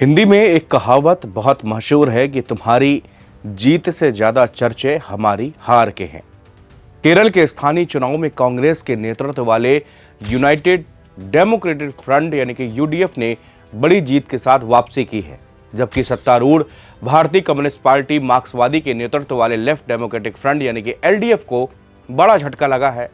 हिंदी में एक कहावत बहुत मशहूर है कि तुम्हारी जीत से ज्यादा चर्चे हमारी हार के हैं। केरल के स्थानीय चुनाव में कांग्रेस के नेतृत्व वाले यूनाइटेड डेमोक्रेटिक फ्रंट यानी कि यूडीएफ ने बड़ी जीत के साथ वापसी की है, जबकि सत्तारूढ़ भारतीय कम्युनिस्ट पार्टी मार्क्सवादी के नेतृत्व वाले लेफ्ट डेमोक्रेटिक फ्रंट यानी कि एलडीएफ को बड़ा झटका लगा है।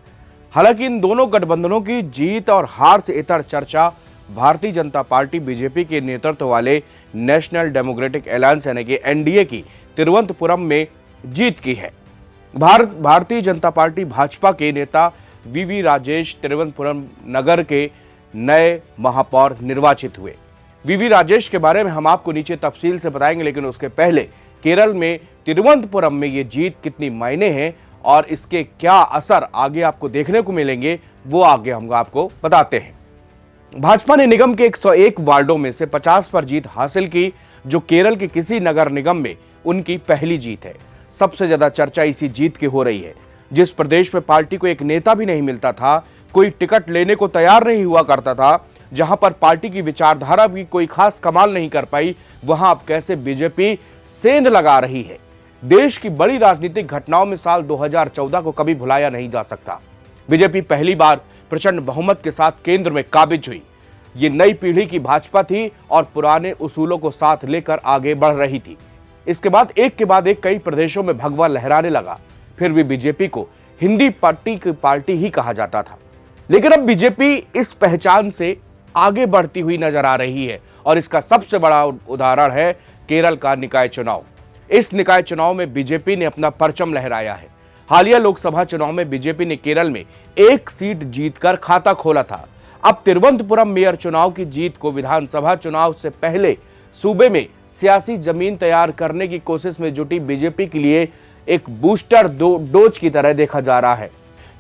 हालांकि इन दोनों गठबंधनों की जीत और हार से इतर चर्चा भारतीय जनता पार्टी बीजेपी के नेतृत्व वाले नेशनल डेमोक्रेटिक अलायंस यानी कि एनडीए की तिरुवनंतपुरम में जीत की है। भारतीय जनता पार्टी भाजपा के नेता वीवी राजेश तिरुवनंतपुरम नगर के नए महापौर निर्वाचित हुए। वीवी राजेश के बारे में हम आपको नीचे तफसील से बताएंगे, लेकिन उसके पहले केरल में तिरुवनंतपुरम में ये जीत कितनी मायने हैं और इसके क्या असर आगे आपको देखने को मिलेंगे, वो आगे हम आपको बताते हैं। भाजपा ने निगम के 101 वार्डों में से 50 पर जीत हासिल की, जो केरल के किसी नगर निगम में उनकी पहली जीत है। सबसे ज्यादा चर्चा इसी जीत की हो रही है। जिस प्रदेश में पार्टी को एक नेता भी नहीं मिलता था, कोई टिकट लेने को तैयार नहीं हुआ करता था, जहां पर पार्टी की विचारधारा भी कोई खास कमाल नहीं कर पाई, वहां अब कैसे बीजेपी सेंध लगा रही है। देश की बड़ी राजनीतिक घटनाओं में साल 2014 को कभी भुलाया नहीं जा सकता। बीजेपी पहली बार प्रचंड बहुमत के साथ केंद्र में काबिज हुई। ये नई पीढ़ी की भाजपा थी और पुराने उसूलों को साथ लेकर आगे बढ़ रही थी। इसके बाद एक के बाद एक कई प्रदेशों में भगवा लहराने लगा। फिर भी बीजेपी को हिंदी पार्टी की पार्टी ही कहा जाता था, लेकिन अब बीजेपी इस पहचान से आगे बढ़ती हुई नजर आ रही है और इसका सबसे बड़ा उदाहरण है केरल का निकाय चुनाव। इस निकाय चुनाव में बीजेपी ने अपना परचम लहराया है। हालिया लोकसभा चुनाव में बीजेपी ने केरल में एक सीट जीतकर खाता खोला था। अब तिरुवनंतपुरम मेयर चुनाव की जीत को विधानसभा चुनाव से पहले सूबे में सियासी जमीन तैयार करने की कोशिश में जुटी बीजेपी के लिए एक बूस्टर डोज की तरह देखा जा रहा है।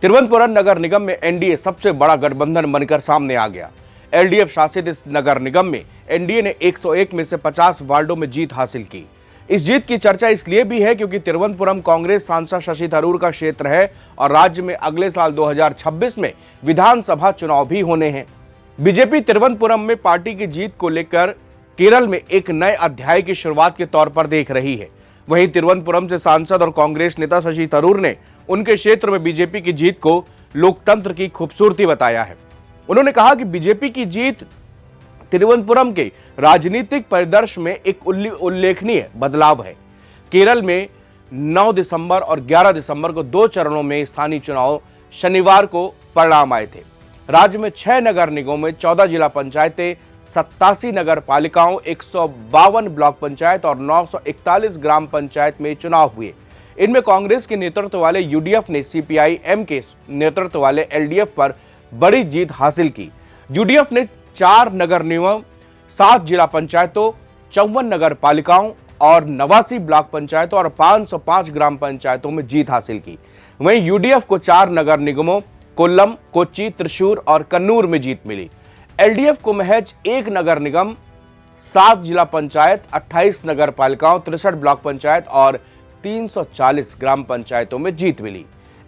तिरुवनंतपुरम नगर निगम में एनडीए सबसे बड़ा गठबंधन बनकर सामने आ गया। एलडीएफ शासित इस नगर निगम में एनडीए ने 101 में से 50 वार्डों में जीत हासिल की। इस जीत की चर्चा इसलिए भी है क्योंकि तिरुवनंतपुरम कांग्रेस सांसद शशि थरूर का क्षेत्र है और राज्य में अगले साल 2026 में विधानसभा चुनाव भी होने हैं। बीजेपी तिरुवनंतपुरम में पार्टी की जीत को लेकर केरल में एक नए अध्याय की शुरुआत के तौर पर देख रही है। वहीं तिरुवनंतपुरम से सांसद और कांग्रेस नेता शशि थरूर ने उनके क्षेत्र में बीजेपी की जीत को लोकतंत्र की खूबसूरती बताया है। उन्होंने कहा कि बीजेपी की जीत तिरुवनंतपुरम के राजनीतिक परिदृश्य में एक उल्लेखनीय बदलाव है। केरल में 9 दिसंबर और 11 दिसंबर को 2 चरणों में स्थानीय चुनाव शनिवार को परिणाम आए थे। राज्य में 6 नगर निगमों में 14 जिला पंचायतें, 87 नगर पालिकाओं, 152 ब्लॉक पंचायत और 941 ग्राम पंचायत में चुनाव हुए। इनमें कांग्रेस के नेतृत्व वाले यूडीएफ ने सीपीआई-एम के नेतृत्व वाले एलडीएफ पर बड़ी जीत हासिल की। यूडीएफ ने 4 नगर निगम, 7 जिला पंचायतों, 54 नगर पालिकाओं और 89 ब्लॉक पंचायतों और 505 ग्राम पंचायतों में जीत हासिल की। वहीं यूडीएफ को 4 नगर निगमों कोल्लम, कोच्चि, त्रिशूर और कन्नूर में जीत मिली। एलडीएफ को महज 1 नगर निगम, 7 जिला पंचायत, 28 नगर पालिकाओं, 63 ब्लॉक पंचायत और 340 ग्राम पंचायतों में जीत मिली।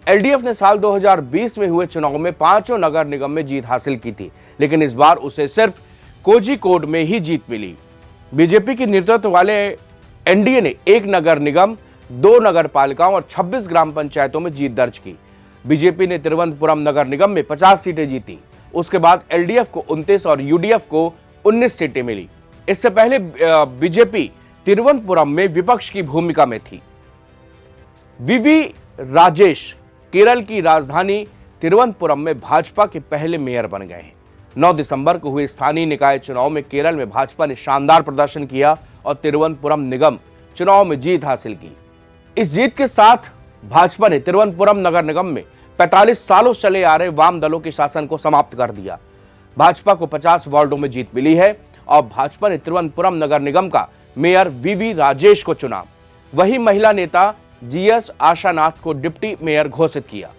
एलडीएफ ने साल 2020 में हुए चुनाव में 5 नगर निगम में जीत हासिल की थी, लेकिन इस बार उसे सिर्फ कोझिकोड में ही जीत मिली। बीजेपी के नेतृत्व वाले एनडीए ने 1 नगर निगम, 2 नगर पालिकाओं और 26 ग्राम पंचायतों में जीत दर्ज की। बीजेपी ने तिरुवनंतपुरम नगर निगम में 50 सीटें जीती। उसके बाद एलडीएफ को 29 और यूडीएफ को 19 सीटें मिली। इससे पहले बीजेपी तिरुवनंतपुरम में विपक्ष की भूमिका में थी। वीवी राजेश केरल की राजधानी तिरुवनंतपुरम में भाजपा के पहले मेयर बन गए हैं। 9 दिसंबर को हुए स्थानीय निकाय चुनाव में केरल में भाजपा ने शानदार प्रदर्शन किया और तिरुवनंतपुरम निगम चुनाव में जीत हासिल की। इस जीत के साथ भाजपा ने तिरुवनंतपुरम नगर निगम में 45 सालों से चले आ रहे वाम दलों के शासन को समाप्त कर दिया। भाजपा को 50 वार्डों में जीत मिली है और भाजपा ने तिरुवनंतपुरम नगर निगम का मेयर वीवी राजेश को चुना। वही महिला नेता जीएस आशानाथ को डिप्टी मेयर घोषित किया।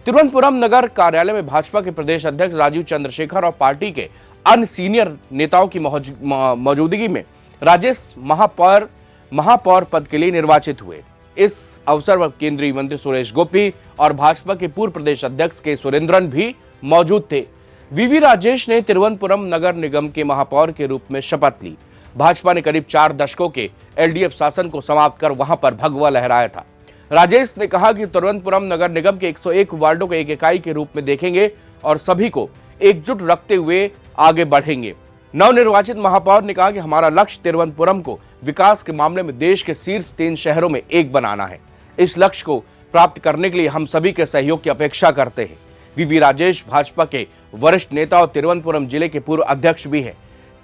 तिरुवनंतपुरम नगर कार्यालय में भाजपा के प्रदेश अध्यक्ष राजीव चंद्रशेखर और पार्टी के अन्य सीनियर नेताओं की मौजूदगी में राजेश महापौर पद के लिए निर्वाचित हुए। इस अवसर पर केंद्रीय मंत्री सुरेश गोपी और भाजपा के पूर्व प्रदेश अध्यक्ष के सुरेंद्रन भी मौजूद थे। वीवी राजेश ने तिरुवनंतपुरम नगर निगम के महापौर के रूप में शपथ ली। भाजपा ने करीब 4 दशकों के एलडीएफ शासन को समाप्त कर वहां पर भगवा लहराया था। राजेश ने कहा कि तिरुवनंतपुरम नगर निगम के 101 वार्डों को एक इकाई के रूप में देखेंगे और सभी को एकजुट रखते हुए आगे बढ़ेंगे। नवनिर्वाचित महापौर ने कहा कि हमारा लक्ष्य तिरुवनंतपुरम को विकास के मामले में देश के शीर्ष 3 शहरों में एक बनाना है। इस लक्ष्य को प्राप्त करने के लिए हम सभी के सहयोग की अपेक्षा करते हैं। वीवी राजेश भाजपा के वरिष्ठ नेता और तिरुवनंतपुरम जिले के पूर्व अध्यक्ष भी हैं।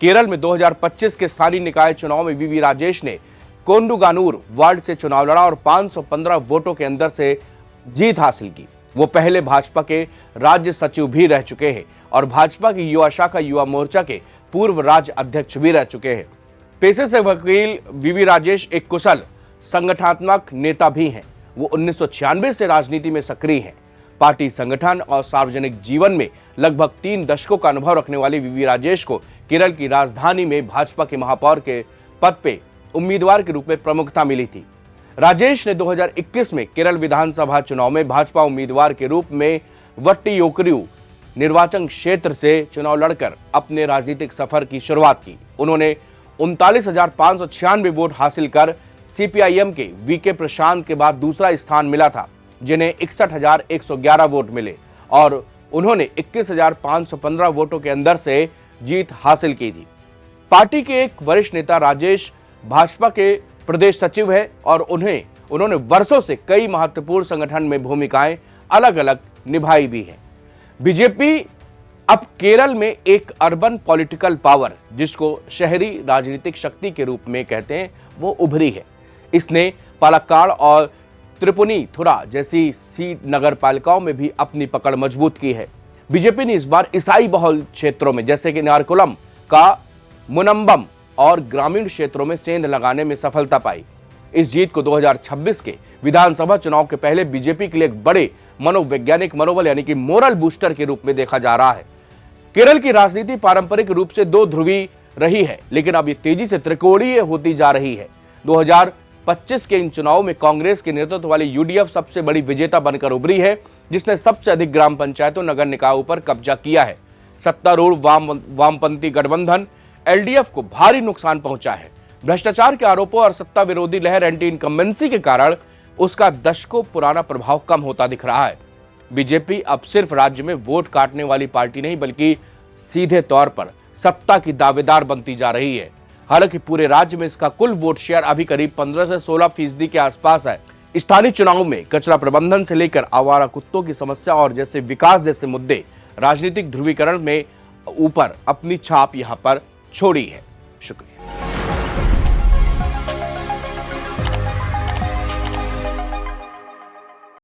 केरल में 2025 के स्थानीय निकाय चुनाव में वीवी राजेश ने कोंडुगानूर वार्ड से चुनाव लड़ा और 515 वोटों के अंदर से जीत हासिल की। वो पहले भाजपा के राज्य सचिव भी रह चुके हैं और भाजपा की युवा शाखा युवा मोर्चा के पूर्व राज्य अध्यक्ष भी रह चुके हैं। पेशे से वकील वीवी राजेश एक कुशल संगठनात्मक नेता भी हैं। वो 1996 से राजनीति में सक्रिय हैं। पार्टी संगठन और सार्वजनिक जीवन में लगभग 3 दशकों का अनुभव रखने वाले वीवी राजेश को केरल की राजधानी में भाजपा के महापौर के पद पे उम्मीदवार के रूप में प्रमुखता मिली थी। राजेश ने 2021 में केरल विधानसभा चुनाव में भाजपा उम्मीदवार के रूप में वट्टियूरु निर्वाचन क्षेत्र से चुनाव लड़कर अपने राजनीतिक सफर की शुरुआत की। उन्होंने 39,596 वोट हासिल कर सीपीआईएम के वीके प्रशांत के बाद दूसरा स्थान मिला था, जिन्हें 61,111 वोट मिले और उन्होंने 21,515 वोटों के अंदर से जीत हासिल की थी। पार्टी के एक वरिष्ठ नेता राजेश भाजपा के प्रदेश सचिव है और उन्होंने वर्षों से कई महत्वपूर्ण संगठन में भूमिकाएं अलग अलग निभाई भी हैं। बीजेपी अब केरल में एक अर्बन पॉलिटिकल पावर, जिसको शहरी राजनीतिक शक्ति के रूप में कहते हैं, वो उभरी है। इसने पालक्काड़ और त्रिपुनिथुरा जैसी सीट नगर पालिकाओं में भी अपनी पकड़ मजबूत की है। बीजेपी ने इस बार ईसाई बहुल क्षेत्रों में जैसे कि नारकोलम का मुनम्बम और ग्रामीण क्षेत्रों में सेंध लगाने में सफलता पाई। इस जीत को 2026 के विधानसभा चुनाव के पहले बीजेपी के लिए एक बड़े मनोवैज्ञानिक मनोबल यानी कि मोरल बूस्टर के रूप में देखा जा रहा है। केरल की राजनीति पारंपरिक रूप से 2 ध्रुवी रही है, लेकिन अब ये तेजी से त्रिकोणीय होती जा रही है। 2025 के इन चुनावों में कांग्रेस के नेतृत्व वाली यूडीएफ सबसे बड़ी विजेता बनकर उभरी है, जिसने सबसे अधिक ग्राम पंचायतों नगर निकायों पर कब्जा किया है। सत्तारूढ़ वामपंथी गठबंधन एलडीएफ को भारी नुकसान पहुंचा है। भ्रष्टाचार के आरोपों और सत्ता विरोधी लहर एंटी इनकम्बेंसी के कारण उसका दशकों पुराना प्रभाव कम होता दिख रहा है। बीजेपी अब सिर्फ राज्य में वोट काटने वाली पार्टी नहीं, बल्कि सीधे तौर पर सत्ता की दावेदार बनती जा रही है। हालांकि पूरे राज्य में इसका कुल वोट शेयर अभी करीब 15 से 16% के आसपास है। स्थानीय चुनाव में कचरा प्रबंधन से लेकर आवारा कुत्तों की समस्या और जैसे विकास जैसे मुद्दे राजनीतिक ध्रुवीकरण में ऊपर अपनी छाप यहां पर छोड़ी है। शुक्रिया।